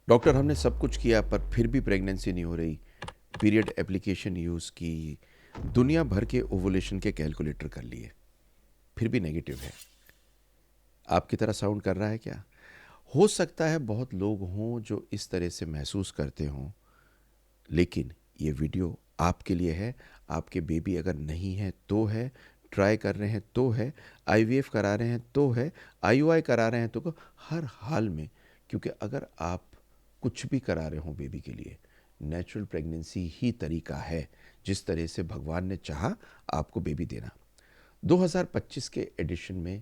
Doctor हमने सब कुछ किया पर फिर भी प्रेगनेंसी नहीं हो रही। पीरियड एप्लीकेशन यूज़ की, दुनिया भर के ओवुलेशन के कैलकुलेटर कर लिए, फिर भी नेगेटिव है। आपकी तरह साउंड कर रहा है क्या? हो सकता है बहुत लोग हों जो इस तरह से महसूस करते हों, लेकिन ये वीडियो आपके लिए है। आपके बेबी अगर नहीं है तो है, ट्राई कर रहे हैं तो है, आईवीएफ करा रहे हैं तो है, आईयूआई करा रहे हैं तो हर हाल में। क्योंकि अगर आप कुछ भी करा रहे हो बेबी के लिए, नेचुरल प्रेगनेंसी ही तरीका है जिस तरह से भगवान ने चाहा आपको बेबी देना। 2025 के एडिशन में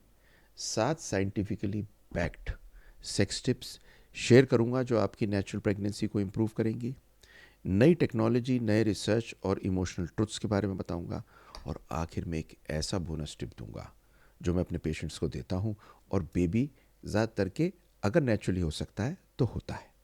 7 scientifically backed sex tips share करूंगा जो आपकी नेचुरल प्रेगनेंसी को इम्प्रूव करेंगी। नई टेक्नोलॉजी, नए रिसर्च और इमोशनल ट्रुथ्स के बारे में बताऊंगा। और आखिर में एक ऐसा बोनस टिप दूंगा जो मैं अपने पेशेंट्स को देता हूं, और बेबी ज़्यादातर के अगर नेचुरली हो सकता है तो होता है।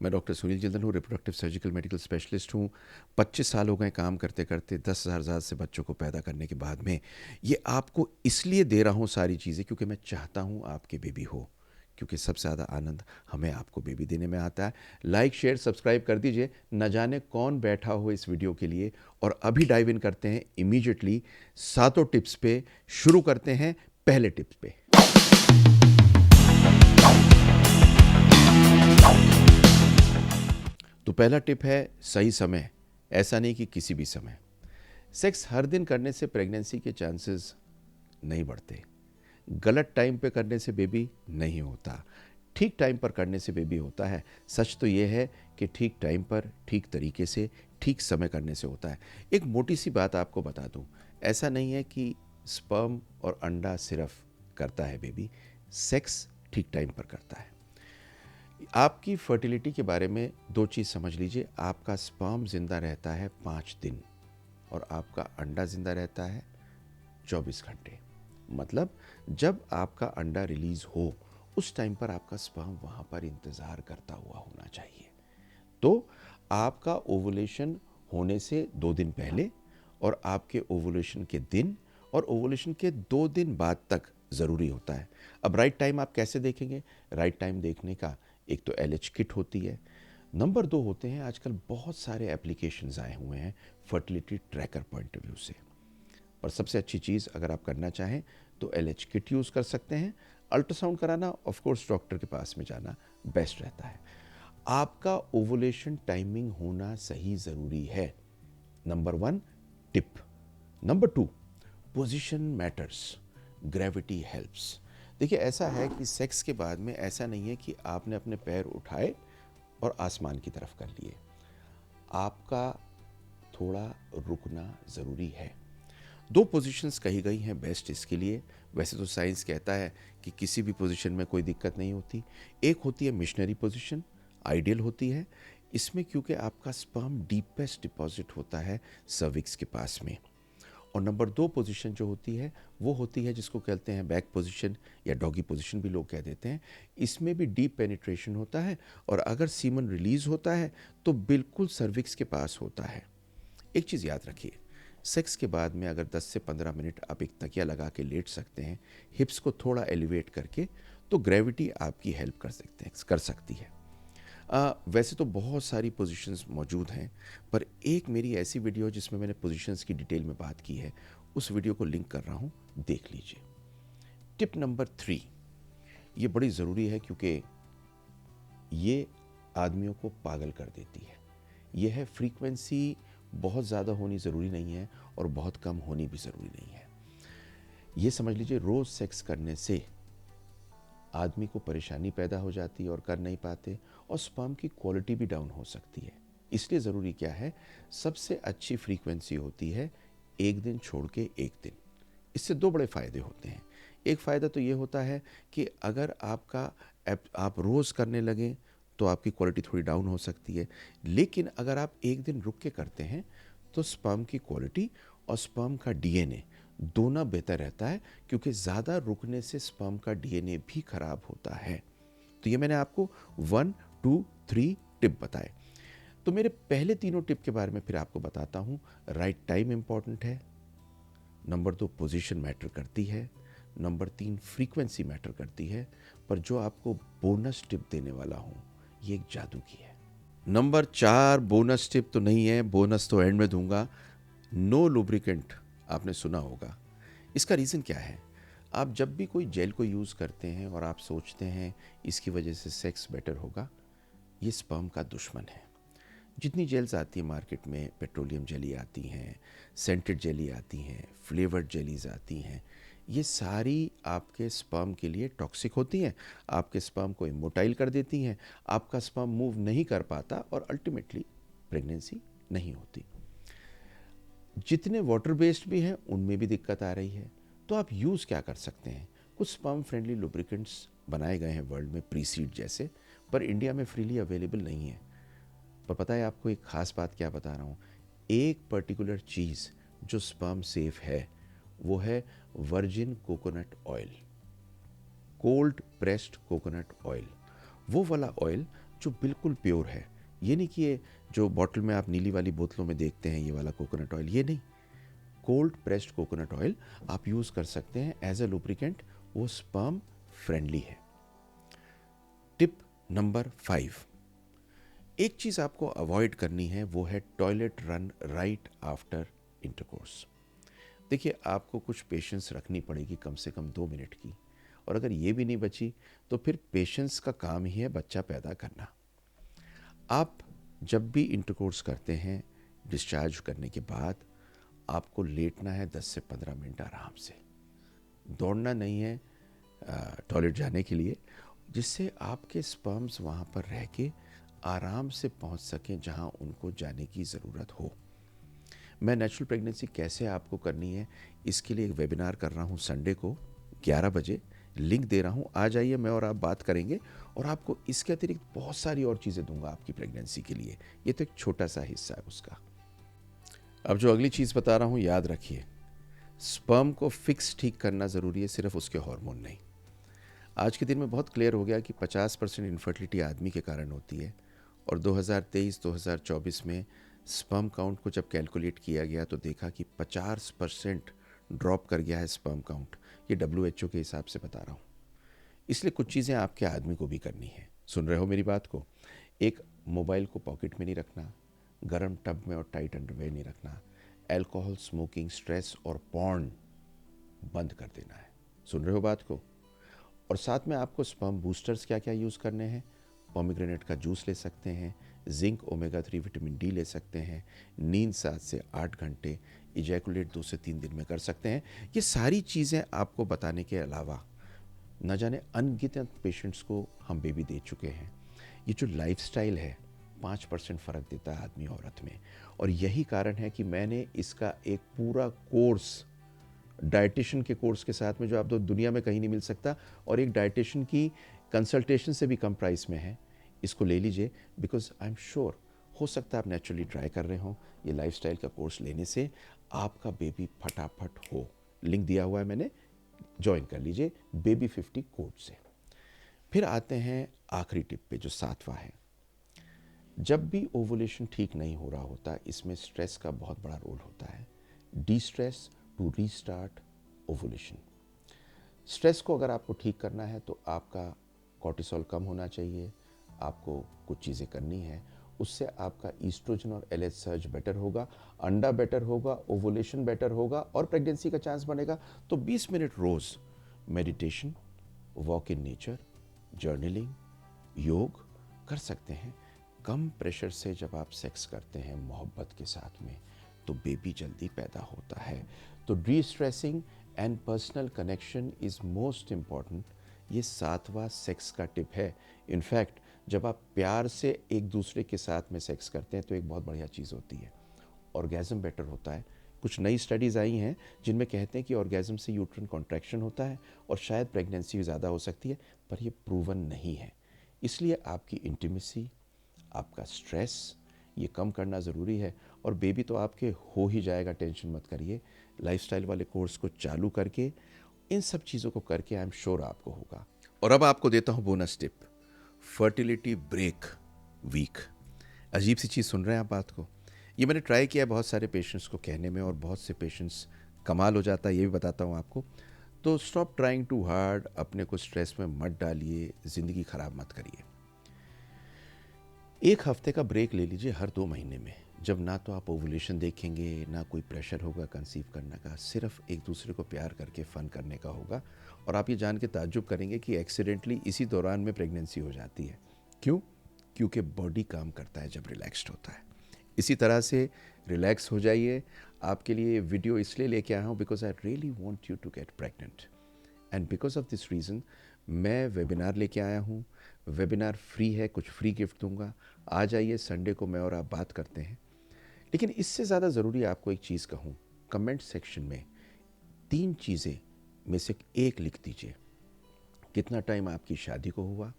मैं डॉक्टर सुनील जिंदल हूँ, रिप्रोडक्टिव सर्जिकल मेडिकल स्पेशलिस्ट हूँ। 25 साल हो गए काम करते करते, 10,000 से बच्चों को पैदा करने के बाद में। ये आपको इसलिए दे रहा हूँ सारी चीज़ें क्योंकि मैं चाहता हूँ आपके बेबी हो, क्योंकि सबसे ज़्यादा आनंद हमें आपको बेबी देने में आता है। लाइक शेयर सब्सक्राइब कर दीजिए। न जाने कौन बैठा हो इस वीडियो के लिए। और अभी डाइव इन करते हैं इमीडिएटली सातों टिप्स पे। शुरू करते हैं पहले टिप्स पे। तो पहला टिप है सही समय। ऐसा नहीं कि किसी भी समय। सेक्स हर दिन करने से प्रेगनेंसी के चांसेस नहीं बढ़ते। गलत टाइम पे करने से बेबी नहीं होता। ठीक टाइम पर करने से बेबी होता है। सच तो ये है कि ठीक टाइम पर, ठीक तरीके से, ठीक समय करने से होता है। एक मोटी सी बात आपको बता दूं, ऐसा नहीं है कि स्पर्म और अंडा सिर्फ करता है बेबी, सेक्स ठीक टाइम पर करता है। आपकी फर्टिलिटी के बारे में दो चीज़ समझ लीजिए। आपका स्पर्म जिंदा रहता है 5 दिन और आपका अंडा जिंदा रहता है 24 घंटे। मतलब जब आपका अंडा रिलीज हो उस टाइम पर आपका स्पर्म वहां पर इंतजार करता हुआ होना चाहिए। तो आपका ओवुलेशन होने से 2 दिन पहले और आपके ओवुलेशन के दिन और ओवुलेशन के 2 दिन बाद तक ज़रूरी होता है। अब राइट टाइम आप कैसे देखेंगे? राइट टाइम देखने का एक तो एलएच किट होती है, नंबर 2 होते हैं आजकल बहुत सारे एप्लीकेशंस आए हुए हैं fertility tracker point of view से। पर सबसे अच्छी चीज़ अगर आप करना चाहें तो एलएच किट यूज़ कर सकते हैं। अल्ट्रासाउंड कराना ऑफ कोर्स डॉक्टर के पास में जाना बेस्ट रहता है। आपका ओवुलेशन टाइमिंग होना सही ज़रूरी है। Number 1 tip. Number 2 position matters, gravity helps. देखिए ऐसा है कि सेक्स के बाद में ऐसा नहीं है कि आपने अपने पैर उठाए और आसमान की तरफ कर लिए। आपका थोड़ा रुकना ज़रूरी है। 2 पोजीशंस कही गई हैं बेस्ट इसके लिए। वैसे तो साइंस कहता है कि किसी भी पोजीशन में कोई दिक्कत नहीं होती। एक होती है मिशनरी पोजीशन, आइडियल होती है इसमें क्योंकि आपका स्पर्म डीपेस्ट डिपॉजिट होता है सर्विक्स के पास में। और नंबर 2 पोजीशन जो होती है वो होती है जिसको कहते हैं बैक पोजीशन या डॉगी पोजीशन भी लोग कह देते हैं। इसमें भी डीप पेनिट्रेशन होता है और अगर सीमन रिलीज होता है तो बिल्कुल सर्विक्स के पास होता है। एक चीज़ याद रखिए, सेक्स के बाद में अगर 10 से 15 मिनट आप एक तकिया लगा के लेट सकते हैं हिप्स को थोड़ा एलिवेट करके, तो ग्रेविटी आपकी हेल्प कर सकती है। वैसे तो बहुत सारी पोजीशंस मौजूद हैं, पर एक मेरी ऐसी वीडियो जिसमें मैंने पोजीशंस की डिटेल में बात की है, उस वीडियो को लिंक कर रहा हूँ, देख लीजिए। टिप नंबर 3, ये बड़ी ज़रूरी है क्योंकि ये आदमियों को पागल कर देती है। ये है फ्रीक्वेंसी बहुत ज़्यादा होनी ज़रूरी नहीं है और बहुत कम होनी भी ज़रूरी नहीं है। ये समझ लीजिए रोज़ सेक्स करने से आदमी को परेशानी पैदा हो जाती है और कर नहीं पाते, और स्पर्म की क्वालिटी भी डाउन हो सकती है। इसलिए ज़रूरी क्या है, सबसे अच्छी फ्रीक्वेंसी होती है एक दिन छोड़ के एक दिन। इससे 2 बड़े फ़ायदे होते हैं। एक फ़ायदा तो ये होता है कि अगर आप रोज़ करने लगें तो आपकी क्वालिटी थोड़ी डाउन हो सकती है, लेकिन अगर आप एक दिन रुक के करते हैं तो स्पर्म की क्वालिटी और स्पर्म का डीएनए दोनों बेहतर रहता है, क्योंकि ज़्यादा रुकने से स्पर्म का डीएनए भी खराब होता है। तो ये मैंने आपको 1, 2, 3 टिप बताए। तो मेरे पहले तीनों टिप के बारे में फिर आपको बताता हूँ। राइट टाइम इंपॉर्टेंट है, नंबर 2 पोजीशन मैटर करती है, नंबर 3 फ्रीक्वेंसी मैटर करती है। पर जो आपको बोनस टिप देने वाला हूँ ये एक जादू की है। नंबर 4 बोनस टिप तो नहीं है, बोनस तो एंड में दूंगा। नो लुब्रिकेंट आपने सुना होगा। इसका रीज़न क्या है? आप जब भी कोई जेल को यूज़ करते हैं और आप सोचते हैं इसकी वजह से सेक्स बेटर होगा, ये स्पर्म का दुश्मन है। जितनी जेल्स आती हैं मार्केट में, पेट्रोलियम जेली आती हैं, सेंटेड जेली आती हैं, फ्लेवर्ड जेलीज आती हैं, ये सारी आपके स्पर्म के लिए टॉक्सिक होती हैं। आपके स्पर्म को इमोटाइल कर देती हैं, आपका स्पर्म मूव नहीं कर पाता और अल्टीमेटली प्रेगनेंसी नहीं होती। जितने वाटर बेस्ड भी हैं उनमें भी दिक्कत आ रही है। तो आप यूज़ क्या कर सकते हैं? कुछ स्पर्म फ्रेंडली लुब्रिकेंट्स बनाए गए हैं वर्ल्ड में, प्रीसीड जैसे, पर इंडिया में फ्रीली अवेलेबल नहीं है। पर पता है आपको एक ख़ास बात क्या बता रहा हूँ? एक पर्टिकुलर चीज़ जो स्पर्म सेफ है वो है virgin coconut oil, cold pressed coconut oil. वो वाला ऑयल जो बिल्कुल प्योर है। ये नहीं कि ये जो बॉटल में आप नीली वाली बोतलों में देखते हैं ये वाला कोकोनट ऑयल, ये नहीं। कोल्ड प्रेस्ड कोकोनट ऑयल आप यूज़ कर सकते हैं एज अ लुब्रिकेंट, वो स्पर्म फ्रेंडली है। टिप नंबर 5, एक चीज़ आपको अवॉइड करनी है, वो है toilet run right after intercourse. देखिए, आपको कुछ पेशेंस रखनी पड़ेगी, कम से कम 2 मिनट की, और अगर ये भी नहीं बची तो फिर पेशेंस का काम ही है बच्चा पैदा करना। आप जब भी इंटरकोर्स करते हैं, डिस्चार्ज करने के बाद आपको लेटना है 10 से 15 मिनट आराम से। दौड़ना नहीं है टॉयलेट जाने के लिए, जिससे आपके स्पर्म्स वहाँ पर रह के आराम से पहुँच सकें जहाँ उनको जाने की ज़रूरत हो। मैं नेचुरल प्रेगनेंसी कैसे आपको करनी है इसके लिए एक वेबिनार कर रहा हूँ संडे को 11 बजे, लिंक दे रहा हूँ, आ जाइए, मैं और आप बात करेंगे और आपको इसके अतिरिक्त बहुत सारी और चीज़ें दूंगा आपकी प्रेगनेंसी के लिए। ये तो एक छोटा सा हिस्सा है उसका। अब जो अगली चीज़ बता रहा हूँ याद रखिए, स्पर्म को फिक्स ठीक करना ज़रूरी है, सिर्फ उसके हार्मोन नहीं। आज के दिन में बहुत क्लियर हो गया कि 50% इनफर्टिलिटी आदमी के कारण होती है, और 2023-2024 में स्पर्म काउंट को जब कैलकुलेट किया गया तो देखा कि 50% ड्रॉप कर गया है स्पर्म काउंट। ये WHO के हिसाब से बता रहा हूँ। इसलिए कुछ चीज़ें आपके आदमी को भी करनी है। सुन रहे हो मेरी बात को? एक, मोबाइल को पॉकेट में नहीं रखना, गर्म टब में और टाइट अंडरवेयर नहीं रखना, अल्कोहल, स्मोकिंग, स्ट्रेस और पॉर्न बंद कर देना है। सुन रहे हो बात को? और साथ में आपको स्पर्म बूस्टर्स क्या क्या यूज़ करने हैं। पोमीग्रेनेट का जूस ले सकते हैं, जिंक, ओमेगा 3, विटामिन डी ले सकते हैं, नींद 7 से 8 घंटे, इजैकुलेट 2 से 3 दिन में कर सकते हैं। ये सारी चीज़ें आपको बताने के अलावा न जाने अनगिनत पेशेंट्स को हम बेबी दे चुके हैं। ये जो लाइफस्टाइल है 5% फ़र्क देता है आदमी औरत में, और यही कारण है कि मैंने इसका एक पूरा कोर्स, डाइटिशियन के कोर्स के साथ में, जो आप तो दुनिया में कहीं नहीं मिल सकता और एक डाइटिशियन की कंसल्टेशन से भी कम प्राइस में है, इसको ले लीजिए। बिकॉज आई एम श्योर, हो सकता है आप नेचुरली ट्राई कर रहे हो, ये लाइफस्टाइल का कोर्स लेने से आपका बेबी फटाफट हो। लिंक दिया हुआ है मैंने, ज्वाइन कर लीजिए बेबी 50 कोड से। फिर आते हैं आखिरी टिप पे जो 7वां है। जब भी ओवुलेशन ठीक नहीं हो रहा होता, इसमें स्ट्रेस का बहुत बड़ा रोल होता है। Destress to restart ovulation. Stress को अगर आपको ठीक करना है तो आपका कॉर्टिसोल कम होना चाहिए, आपको कुछ चीज़ें करनी है, उससे आपका ईस्ट्रोजन और एलएच सर्ज बेटर होगा, अंडा बेटर होगा, ओवुलेशन बेटर होगा और प्रेगनेंसी का चांस बनेगा। तो 20 मिनट रोज़ meditation, walk in nature, journaling, yoga कर सकते हैं। कम प्रेशर से जब आप सेक्स करते हैं मोहब्बत के साथ में, तो बेबी जल्दी पैदा होता है। तो D stressing and personal connection is most important. ये 7वां सेक्स का टिप है। इनफैक्ट जब आप प्यार से एक दूसरे के साथ में सेक्स करते हैं तो एक बहुत बढ़िया चीज़ होती है, ऑर्गेज़म बेटर होता है। कुछ नई स्टडीज़ आई हैं जिनमें कहते हैं कि ऑर्गेज़म से यूट्रन कॉन्ट्रैक्शन होता है और शायद प्रेगनेंसी ज़्यादा हो सकती है, पर ये प्रूवन नहीं है। इसलिए आपकी इंटीमेसी, आपका स्ट्रेस, ये कम करना ज़रूरी है, और बेबी तो आपके हो ही जाएगा, टेंशन मत करिए। लाइफस्टाइल वाले कोर्स को चालू करके, इन सब चीज़ों को करके आई एम श्योर आपको होगा। और अब आपको देता हूँ bonus tip, fertility break week. अजीब सी चीज़ सुन रहे हैं आप बात को? ये मैंने ट्राई किया बहुत सारे पेशेंट्स को कहने में, और बहुत से पेशेंट्स कमाल हो जाता है, ये भी बताता हूँ आपको। तो स्टॉप ट्राइंग टू हार्ड, अपने को स्ट्रेस में मत डालिए, ज़िंदगी ख़राब मत करिए। एक हफ्ते का ब्रेक ले लीजिए हर 2 महीने में, जब ना तो आप ओवुलेशन देखेंगे, ना कोई प्रेशर होगा कंसीव करने का, सिर्फ एक दूसरे को प्यार करके फ़न करने का होगा। और आप ये जान के ताज्जुब करेंगे कि एक्सीडेंटली इसी दौरान में प्रेगनेंसी हो जाती है। क्यों? क्योंकि बॉडी काम करता है जब रिलैक्स्ड होता है। इसी तरह से रिलैक्स हो जाइए। आपके लिए वीडियो इसलिए लेके आया हूँ because I really want you to get pregnant, and because of this reason मैं वेबिनार लेके आया हूँ। वेबिनार फ्री है, कुछ फ्री गिफ्ट दूंगा। आ जाइए, संडे को मैं और आप बात करते हैं। लेकिन इससे ज़्यादा ज़रूरी आपको एक चीज़ कहूँ, कमेंट सेक्शन में 3 चीज़ें में से एक लिख दीजिए। कितना टाइम आपकी शादी को हुआ,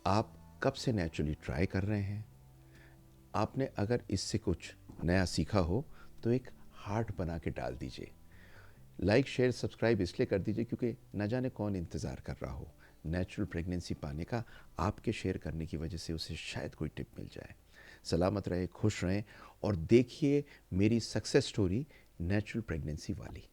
आप कब से नेचुरली ट्राई कर रहे हैं, आपने अगर इससे कुछ नया सीखा हो तो एक हार्ट बना के डाल दीजिए। लाइक शेयर सब्सक्राइब इसलिए कर दीजिए क्योंकि न जाने कौन इंतज़ार कर रहा हो नेचुरल प्रेगनेंसी पाने का। आपके शेयर करने की वजह से उसे शायद कोई टिप मिल जाए। सलामत रहे, खुश रहें और देखिए मेरी सक्सेस स्टोरी नेचुरल प्रेगनेंसी वाली।